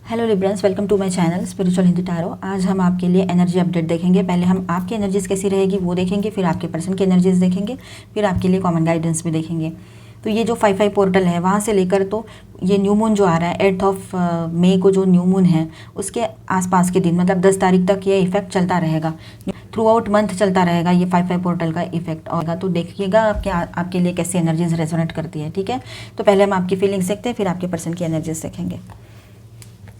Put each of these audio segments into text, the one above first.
Hello librans, welcome to my channel spiritual Hindi tarot. आज हम आपके लिए एनर्जी अपडेट देखेंगे। पहले हम आपकी एनर्जीज कैसी रहेगी वो देखेंगे, फिर आपके पर्सन की एनर्जीज देखेंगे, फिर आपके लिए कॉमन गाइडेंस भी देखेंगे। तो ये जो 5/5 पोर्टल है वहाँ से लेकर तो ये न्यू मून जो आ रहा है 8th ऑफ मई को, जो न्यू मून है उसके आसपास के दिन मतलब 10 तारीख तक ये इफेक्ट चलता रहेगा। थ्रू आउट मंथ चलता रहेगा ये 5/5 पोर्टल का इफेक्ट होगा। तो देखिएगा आपके लिए कैसे एनर्जीज रेजोनेट करती है। ठीक है, तो पहले हम आपकी फीलिंग्स देखते हैं, फिर आपके पर्सन की एनर्जीज देखेंगे।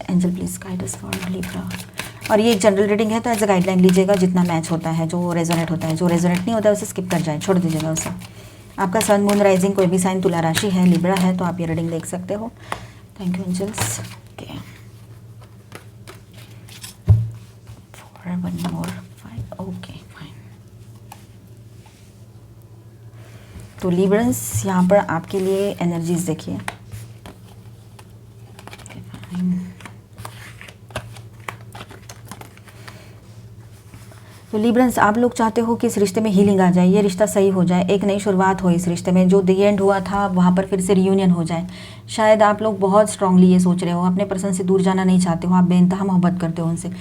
Angel please guide us for Libra. और ये एक जनरल रीडिंग है तो एज अ गाइडलाइन लीजिएगा, जितना मैच होता है, जो रेजोनेट होता है। जो रेजोनेट नहीं होता है उसे स्किप कर जाए, छोड़ दीजिएगा उसे। आपका सन मून राइजिंग कोई भी साइन तुला राशि है, लिब्रा है, तो आप ये रीडिंग देख सकते हो। Thank you angels. Okay, for 1 more 5। Okay fine. तो लिब्रंस यहाँ पर आपके लिए एनर्जीज देखिए। तो लिब्रंस, आप लोग चाहते हो कि इस रिश्ते में हीलिंग आ जाए, ये रिश्ता सही हो जाए, एक नई शुरुआत हो इस रिश्ते में। जो दी एंड हुआ था वहाँ पर फिर से रियूनियन हो जाए। शायद आप लोग बहुत स्ट्रांगली ये सोच रहे हो, अपने पर्सन से दूर जाना नहीं चाहते हो, आप बेइंतहा मोहब्बत करते हो उनसे।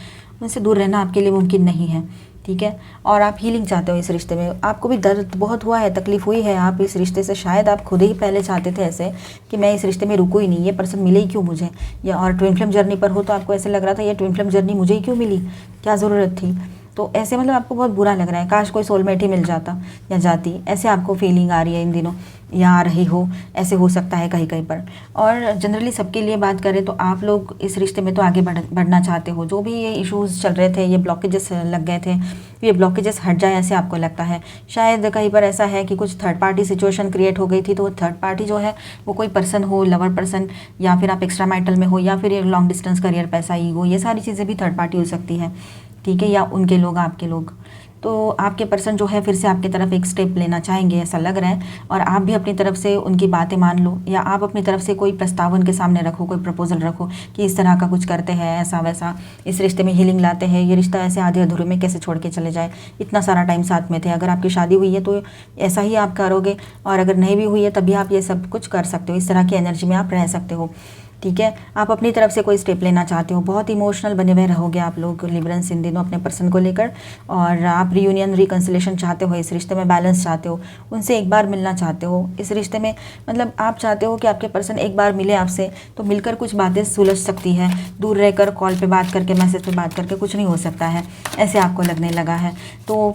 उनसे दूर रहना आपके लिए मुमकिन नहीं है। ठीक है, और आप हीलिंग चाहते हो इस रिश्ते में। आपको भी दर्द बहुत हुआ है, तकलीफ हुई है आप इस रिश्ते से। शायद आप खुद ही पहले चाहते थे ऐसे कि मैं इस रिश्ते में रुकूँ ही नहीं, ये पर्सन मिले ही क्यों मुझे। या और ट्विन फ्लेम जर्नी पर हो तो आपको ऐसे लग रहा था ये ट्विन फ्लेम जर्नी मुझे ही क्यों मिली, क्या ज़रूरत थी। तो ऐसे मतलब आपको बहुत बुरा लग रहा है, काश कोई सोलमेट ही मिल जाता या जाती, ऐसे आपको फीलिंग आ रही है इन दिनों, या आ रही हो। ऐसे हो सकता है कहीं कहीं पर। और जनरली सबके लिए बात करें तो आप लोग इस रिश्ते में तो आगे बढ़ना चाहते हो। जो भी ये इश्यूज़ चल रहे थे, ये ब्लॉकेजेस लग गए थे, ये ब्लॉकेजेस हट जाए ऐसे आपको लगता है। शायद कहीं पर ऐसा है कि कुछ थर्ड पार्टी सिचुएशन क्रिएट हो गई थी, तो वो थर्ड पार्टी जो है वो कोई पर्सन हो, लवर पर्सन, या फिर आप एक्स्ट्रा मैरिटल में हो, या फिर ये लॉन्ग डिस्टेंस करियर, पैसा, ईगो, ये सारी चीज़ें भी थर्ड पार्टी हो सकती है। ठीक है, या उनके लोग, आपके लोग। तो आपके पर्सन जो है फिर से आपकी तरफ एक स्टेप लेना चाहेंगे ऐसा लग रहा है। और आप भी अपनी तरफ से उनकी बातें मान लो, या आप अपनी तरफ से कोई प्रस्ताव उनके सामने रखो, कोई प्रपोजल रखो कि इस तरह का कुछ करते हैं, ऐसा वैसा, इस रिश्ते में हीलिंग लाते हैं, ये रिश्ता ऐसे आधे अधूरे में कैसे छोड़ के चले जाए, इतना सारा टाइम साथ में थे। अगर आपकी शादी हुई है तो ऐसा ही आप करोगे, और अगर नहीं भी हुई है तभी आप ये सब कुछ कर सकते हो। इस तरह की एनर्जी में आप रह सकते हो। ठीक है, आप अपनी तरफ से कोई स्टेप लेना चाहते हो। बहुत इमोशनल बने हुए रहोगे आप लोग लिब्रंस इन दिनों अपने पर्सन को लेकर। और आप रियूनियन, रिकन्सिलेशन चाहते हो, इस रिश्ते में बैलेंस चाहते हो, उनसे एक बार मिलना चाहते हो इस रिश्ते में। मतलब आप चाहते हो कि आपके पर्सन एक बार मिले आपसे, तो मिलकर कुछ बातें सुलझ सकती है। दूर रहकर कॉल पे बात करके, मैसेज पे बात करके कुछ नहीं हो सकता है, ऐसे आपको लगने लगा है। तो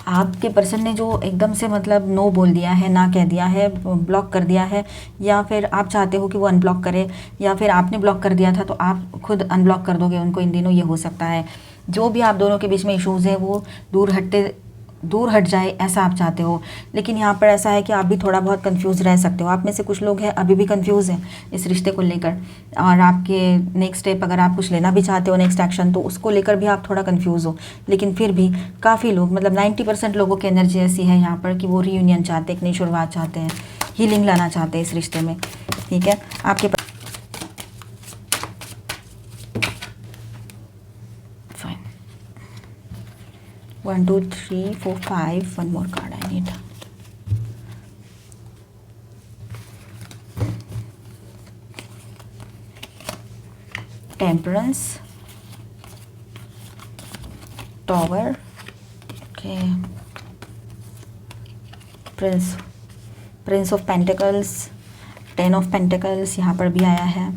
आपके पर्सन ने जो एकदम से मतलब नो बोल दिया है, ना कह दिया है, ब्लॉक कर दिया है, या फिर आप चाहते हो कि वो अनब्लॉक करे, या फिर आपने ब्लॉक कर दिया था तो आप खुद अनब्लॉक कर दोगे उनको इन दिनों, ये हो सकता है। जो भी आप दोनों के बीच में इश्यूज़ है वो दूर हट जाए, ऐसा आप चाहते हो। लेकिन यहाँ पर ऐसा है कि आप भी थोड़ा बहुत कंफ्यूज रह सकते हो। आप में से कुछ लोग हैं अभी भी कंफ्यूज हैं इस रिश्ते को लेकर, और आपके नेक्स्ट स्टेप अगर आप कुछ लेना भी चाहते हो, नेक्स्ट एक्शन, तो उसको लेकर भी आप थोड़ा कंफ्यूज हो। लेकिन फिर भी काफ़ी लोग, मतलब 90% लोगों की एनर्जी ऐसी है यहाँ पर कि वो रीयूनियन चाहते हैं, एक नई शुरुआत चाहते हैं, हीलिंग लाना चाहते हैं इस रिश्ते में। ठीक है, आपके 1 2 3 4 5, one more card I need. Temperance, Tower, okay, Prince of Pentacles, 10 of Pentacles यहाँ पर भी आया है।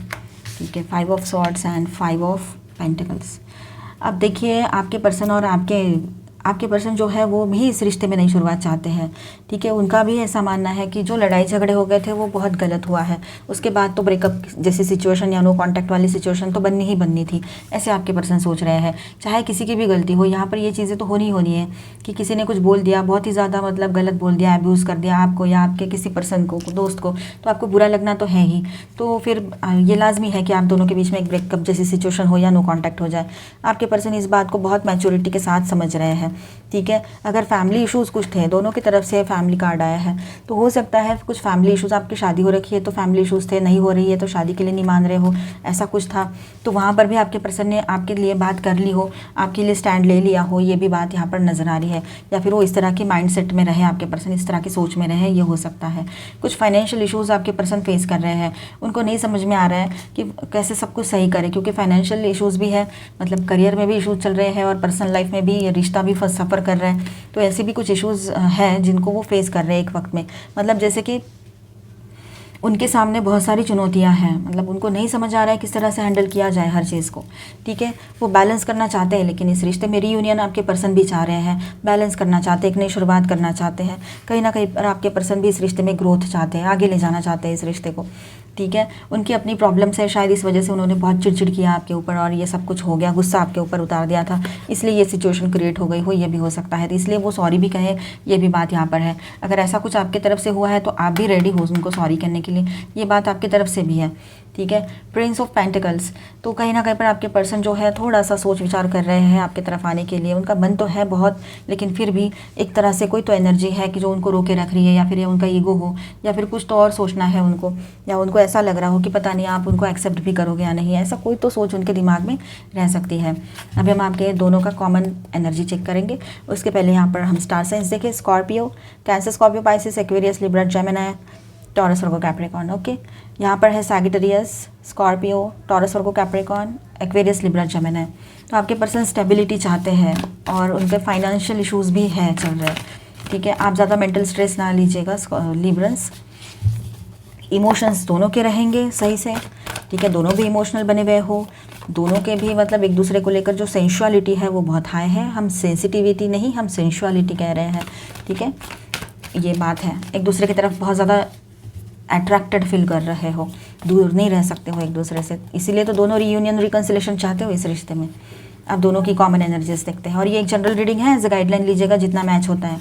ठीक है, 5 of Swords and 5 of Pentacles। अब देखिए, आपके पर्सन और आपके पर्सन जो है वो भी इस रिश्ते में नई शुरुआत चाहते हैं। ठीक है, उनका भी ऐसा मानना है कि जो लड़ाई झगड़े हो गए थे वो बहुत गलत हुआ है, उसके बाद तो ब्रेकअप जैसी सिचुएशन या नो कांटेक्ट वाली सिचुएशन तो बननी ही बननी थी, ऐसे आपके पर्सन सोच रहे हैं। चाहे किसी की भी गलती हो, यहाँ पर ये चीज़ें तो होनी ही होनी है कि किसी ने कुछ बोल दिया, बहुत ही ज़्यादा मतलब गलत बोल दिया, अब्यूज़ कर दिया आपको या आपके किसी पर्सन को, दोस्त को, तो आपको बुरा लगना तो है ही। तो फिर ये लाजमी है कि आप दोनों के बीच में एक ब्रेकअप जैसी सिचुएशन हो या नो कॉन्टैक्ट हो जाए। आपके पर्सन इस बात को बहुत मैच्योरिटी के साथ समझ रहे हैं। ठीक है। अगर फैमिली इश्यूज़ कुछ थे, दोनों की तरफ से फैमिली कार्ड आया है, तो हो सकता है कुछ फैमिली इश्यूज़, आपकी शादी हो रखी है तो फैमिली इश्यूज़ थे, नहीं हो रही है तो शादी के लिए नहीं मान रहे हो, ऐसा कुछ था, तो वहाँ पर भी आपके पर्सन ने आपके लिए बात कर ली हो, आपके लिए स्टैंड ले लिया हो, ये भी बात यहाँ पर नज़र आ रही है। या फिर वो इस तरह के माइंड सेट में रहे, आपके पर्सन इस तरह की सोच में रहे, ये हो सकता है। कुछ फाइनेंशियल इश्यूज़ आपके पर्सन फेस कर रहे हैं, उनको नहीं समझ में आ रहा है कि कैसे सब कुछ सही करें, क्योंकि फाइनेंशियल इश्यूज़ भी है, मतलब करियर में भी इश्यूज चल रहे हैं और पर्सनल लाइफ में भी रिश्ता भी सफ़र कर रहा है। तो ऐसे भी कुछ इश्यूज़ हैं जिनको वो फेस कर रहे हैं एक वक्त में, मतलब जैसे कि उनके सामने बहुत सारी चुनौतियां हैं, मतलब उनको नहीं समझ आ रहा है किस तरह से हैंडल किया जाए हर चीज़ को, ठीक है। वो बैलेंस करना चाहते हैं, लेकिन इस रिश्ते में रीयूनियन आपके पर्सन भी चाह रहे हैं, बैलेंस करना चाहते हैं, एक नई शुरुआत करना चाहते हैं, कहीं ना कहीं पर आपके पर्सन भी इस रिश्ते में ग्रोथ चाहते हैं, आगे ले जाना चाहते हैं इस रिश्ते को, ठीक है। उनकी अपनी प्रॉब्लम्स है, शायद इस वजह से उन्होंने बहुत चिड़चिड़ किया आपके ऊपर और ये सब कुछ हो गया, गुस्सा आपके ऊपर उतार दिया था, इसलिए ये सिचुएशन क्रिएट हो गई हो, ये भी हो सकता है, तो इसलिए वो सॉरी भी कहे, ये भी बात यहाँ पर है। अगर ऐसा कुछ आपकी तरफ से हुआ है तो आप भी रेडी हो उनको सॉरी करने के लिए, ये बात आपकी तरफ से भी है, ठीक है। प्रिंस ऑफ पेंटिकल्स, तो कहीं ना कहीं पर आपके पर्सन जो है थोड़ा सा सोच विचार कर रहे हैं आपकी तरफ आने के लिए, उनका मन तो है बहुत, लेकिन फिर भी एक तरह से कोई तो एनर्जी है कि जो उनको रोके रख रही है, या फिर ये उनका ईगो हो, या फिर कुछ तो और सोचना है उनको, या उनको ऐसा लग रहा हो कि पता नहीं आप उनको एक्सेप्ट भी करोगे या नहीं, ऐसा कोई तो सोच उनके दिमाग में रह सकती है। अभी हम आपके दोनों का कॉमन एनर्जी चेक करेंगे, उसके पहले यहाँ पर हम स्टार साइंस देखें। Scorpio, Cancer, Scorpio, Pisces, Aquarius, Libra, Gemini, Taurus, Virgo, Capricorn, okay. यहाँ पर है Sagittarius, Scorpio, Taurus, Virgo, Capricorn, Aquarius, Libra, Gemini. तो आपके पर्सन स्टेबिलिटी चाहते हैं और उनके फाइनेंशियल इश्यूज़ भी हैं चल रहे, ठीक है। आप ज़्यादा मेंटल स्ट्रेस ना लीजिएगा लिब्रंस। इमोशंस दोनों के रहेंगे सही से, ठीक है, दोनों भी इमोशनल बने हुए हो, दोनों के भी मतलब एक दूसरे को लेकर जो सेंशुअलिटी है वो बहुत हाई है, हम सेंसिटिविटी नहीं, हम सेंशुअलिटी कह रहे हैं, ठीक है, ये बात है। एक दूसरे की तरफ बहुत ज़्यादा अट्रैक्टेड फील कर रहे हो, दूर नहीं रह सकते हो एक दूसरे से, इसीलिए तो दोनों रीयूनियन रिकन्सिलेशन चाहते हो इस रिश्ते में। आप दोनों की कॉमन एनर्जीज देखते हैं और ये एक जनरल रीडिंग है, एज अ गाइडलाइन लीजिएगा जितना मैच होता है।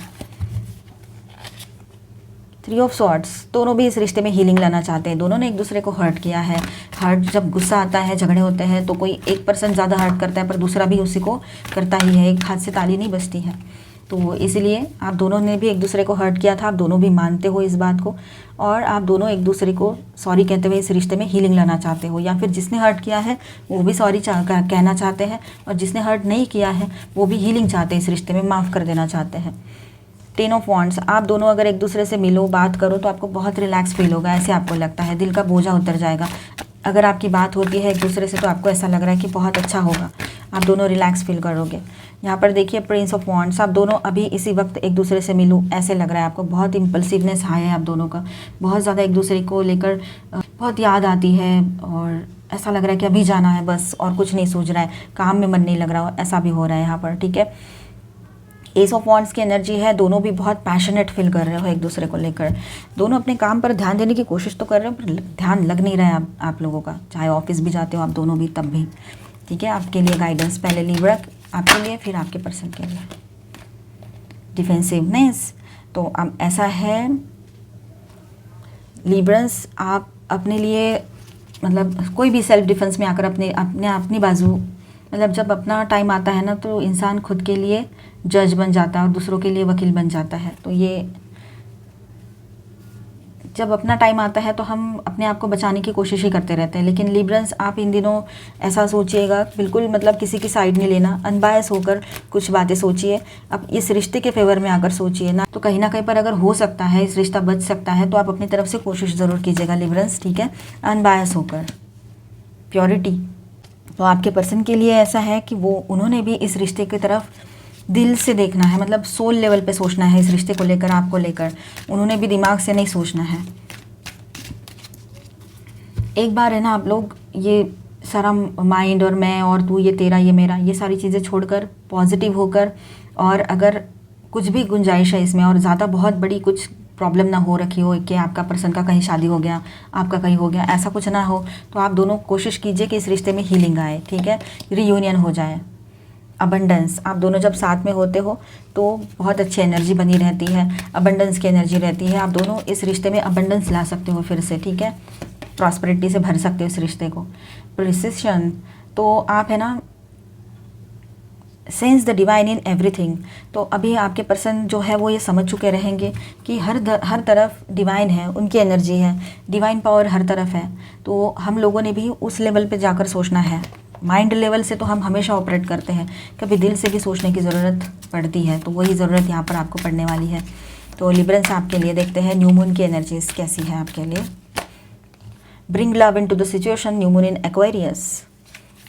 3 ऑफ स्वॉर्ड्स, दोनों भी इस रिश्ते में हीलिंग लाना चाहते हैं, दोनों ने एक दूसरे को हर्ट किया है। हर्ट, जब गुस्सा आता है, झगड़े होते हैं तो कोई एक पर्सन ज़्यादा हर्ट करता है पर दूसरा भी उसी को करता ही है, एक हाथ से ताली नहीं बजती है। तो इसलिए आप दोनों ने भी एक दूसरे को हर्ट किया था, आप दोनों भी मानते हो इस बात को, और आप दोनों एक दूसरे को सॉरी कहते हुए इस रिश्ते में हीलिंग लाना चाहते हो, या फिर जिसने हर्ट किया है वो भी सॉरी कहना चाहते हैं, और जिसने हर्ट नहीं किया है वो भी हीलिंग चाहते हैं इस रिश्ते में, माफ़ कर देना चाहते हैं। 10 ऑफ वॉन्ड्स, आप दोनों अगर एक दूसरे से मिलो, बात करो तो आपको बहुत रिलैक्स फील होगा, ऐसे आपको लगता है, दिल का बोझा उतर जाएगा। अगर आपकी बात होती है एक दूसरे से तो आपको ऐसा लग रहा है कि बहुत अच्छा होगा, आप दोनों रिलैक्स फील करोगे। यहाँ पर देखिए प्रिंस ऑफ वॉन्ड्स, आप दोनों अभी इसी वक्त एक दूसरे से मिलूँ ऐसे लग रहा है आपको, बहुत इम्पल्सिवनेस हाई है आप दोनों का, बहुत ज़्यादा एक दूसरे को लेकर बहुत याद आती है, और ऐसा लग रहा है कि अभी जाना है बस, और कुछ नहीं सोच रहा है, काम में मन नहीं लग रहा हो, ऐसा भी हो रहा है यहाँ पर, ठीक है। एस ऑफ वॉन्ड्स की एनर्जी है, दोनों भी बहुत पैशनेट फील कर रहे हो एक दूसरे को लेकर, दोनों अपने काम पर ध्यान देने की कोशिश तो कर रहे हो पर ध्यान लग नहीं रहा है आप लोगों का, चाहे ऑफिस भी जाते हो आप दोनों भी तब भी, ठीक है। आपके लिए गाइडेंस पहले लिब्रा आपके लिए, फिर आपके पर्सन के लिए। डिफेंसिवनेस, तो अब ऐसा है लिब्रंस, आप अपने लिए मतलब कोई भी सेल्फ डिफेंस में आकर अपनी बाजू, मतलब जब अपना टाइम आता है ना तो इंसान खुद के लिए जज बन जाता है और दूसरों के लिए वकील बन जाता है। तो ये जब अपना टाइम आता है तो हम अपने आप को बचाने की कोशिश ही करते रहते हैं, लेकिन लिब्रंस आप इन दिनों ऐसा सोचिएगा, बिल्कुल मतलब किसी की साइड नहीं लेना, अनबायस होकर कुछ बातें सोचिए, अब इस रिश्ते के फेवर में आकर सोचिए ना, तो कहीं ना कहीं पर अगर हो सकता है इस रिश्ता बच सकता है तो आप अपनी तरफ से कोशिश ज़रूर कीजिएगा लिब्रंस, ठीक है, अनबायस होकर। प्योरिटी, तो आपके पर्सन के लिए ऐसा है कि वो उन्होंने भी इस रिश्ते की तरफ दिल से देखना है, मतलब सोल लेवल पे सोचना है इस रिश्ते को लेकर, आपको लेकर, उन्होंने भी दिमाग से नहीं सोचना है। एक बार है ना आप लोग ये सारा माइंड और मैं और तू, ये तेरा ये मेरा, ये सारी चीज़ें छोड़कर पॉजिटिव होकर, और अगर कुछ भी गुंजाइश है इसमें और ज़्यादा बहुत बड़ी कुछ प्रॉब्लम ना हो रखी हो कि आपका पर्सन का कहीं शादी हो गया, आपका कहीं हो गया, ऐसा कुछ ना हो, तो आप दोनों कोशिश कीजिए कि इस रिश्ते में हीलिंग आए, ठीक है, रीयूनियन हो जाए। अबंडेंस, आप दोनों जब साथ में होते हो तो बहुत अच्छी एनर्जी बनी रहती है, अबंडेंस की एनर्जी रहती है, आप दोनों इस रिश्ते में अबंडेंस ला सकते हो फिर से, ठीक है, प्रॉस्पेरिटी से भर सकते हो इस रिश्ते को। प्रिसिशन, तो आप है ना sense the divine in everything. तो अभी आपके पर्सन जो है वो ये समझ चुके रहेंगे कि हर तरफ डिवाइन है, उनकी एनर्जी है, डिवाइन पावर हर तरफ है। तो हम लोगों ने भी उस लेवल पे जाकर सोचना है। माइंड लेवल से तो हम हमेशा ऑपरेट करते हैं, कभी दिल से भी सोचने की ज़रूरत पड़ती है, तो वही ज़रूरत यहाँ पर आपको पड़ने वाली है। तो लिब्रंस आपके लिए देखते हैं न्यू मून की एनर्जीज कैसी है आपके लिए। Bring love into the situation, new moon in Aquarius.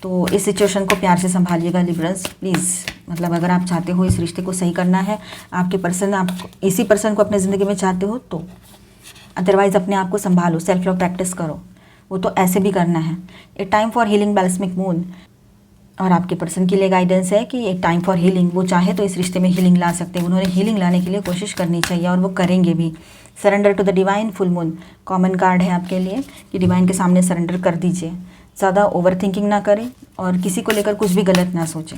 तो इस सिचुएशन को प्यार से संभालिएगा लिब्रंस प्लीज़। मतलब अगर आप चाहते हो इस रिश्ते को सही करना है, आपके पर्सन आप इसी पर्सन को अपने ज़िंदगी में चाहते हो तो, अदरवाइज़ अपने आप को संभालो, सेल्फ लव प्रैक्टिस करो, वो तो ऐसे भी करना है। A time for healing balsamic moon. और आपके पर्सन के लिए गाइडेंस है कि एक टाइम फॉर हीलिंग, वो चाहे तो इस रिश्ते में हीलिंग ला सकते हैं, उन्होंने हीलिंग लाने के लिए कोशिश करनी चाहिए और वो करेंगे भी। Surrender to the divine, full moon common card है आपके लिए कि डिवाइन के सामने सरेंडर कर दीजिए। ज़्यादा ओवर थिंकिंग ना करें और किसी को लेकर कुछ भी गलत ना सोचें।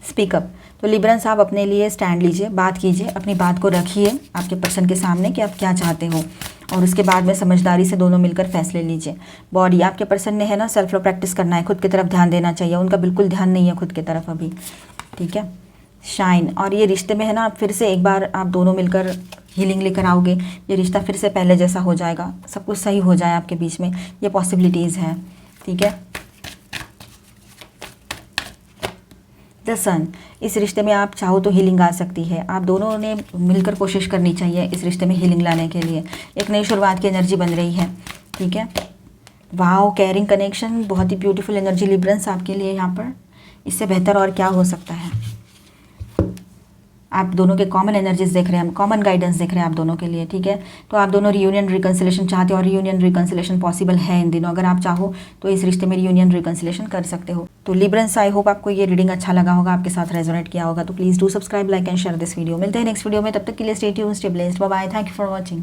स्पीकअप। तो लिब्रंस आप अपने लिए स्टैंड लीजिए, बात कीजिए, अपनी बात को रखिए आपके पर्सन के सामने कि आप क्या चाहते हो, और उसके बाद में समझदारी से दोनों मिलकर फैसले लीजिए। बॉडी, आपके पर्सन ने है ना सेल्फ लव प्रैक्टिस करना है, खुद की तरफ ध्यान देना चाहिए, उनका बिल्कुल ध्यान नहीं है खुद की तरफ अभी, ठीक है। शाइन, और ये रिश्ते में है ना आप फिर से एक बार आप दोनों मिलकर हीलिंग लेकर आओगे, ये रिश्ता फिर से पहले जैसा हो जाएगा, सब कुछ सही हो जाए आपके बीच में, ये पॉसिबिलिटीज़ हैं, ठीक है। द सन, इस रिश्ते में आप चाहो तो हीलिंग आ सकती है, आप दोनों ने मिलकर कोशिश करनी चाहिए इस रिश्ते में हीलिंग लाने के लिए। एक नई शुरुआत की एनर्जी बन रही है, ठीक है। वाओ, केयरिंग कनेक्शन, बहुत ही ब्यूटीफुल एनर्जी लिब्रंस आपके लिए यहाँ पर। इससे बेहतर और क्या हो सकता है। आप दोनों के कॉमन एनर्जीज देख रहे हैं, हम कॉमन गाइडेंस देख रहे हैं आप दोनों के लिए, ठीक है। तो आप दोनों रियूनियन रिकन्सिलेशन चाहते हो और रियूनियन रिकन्सिलेशन पॉसिबल है इन दिनों। अगर आप चाहो तो इस रिश्ते में रियूनियन रिकन्सिलेशन कर सकते हो। तो लिब्रंस, आई होप आपको ये रीडिंग अच्छा लगा होगा, आपके साथ रेजोनेट किया होगा। तो please do subscribe, like and share this video. मिलते हैं नेक्स्ट वीडियो में, तब तक के लिए stay tuned, stay blessed, bye bye, thank you for watching.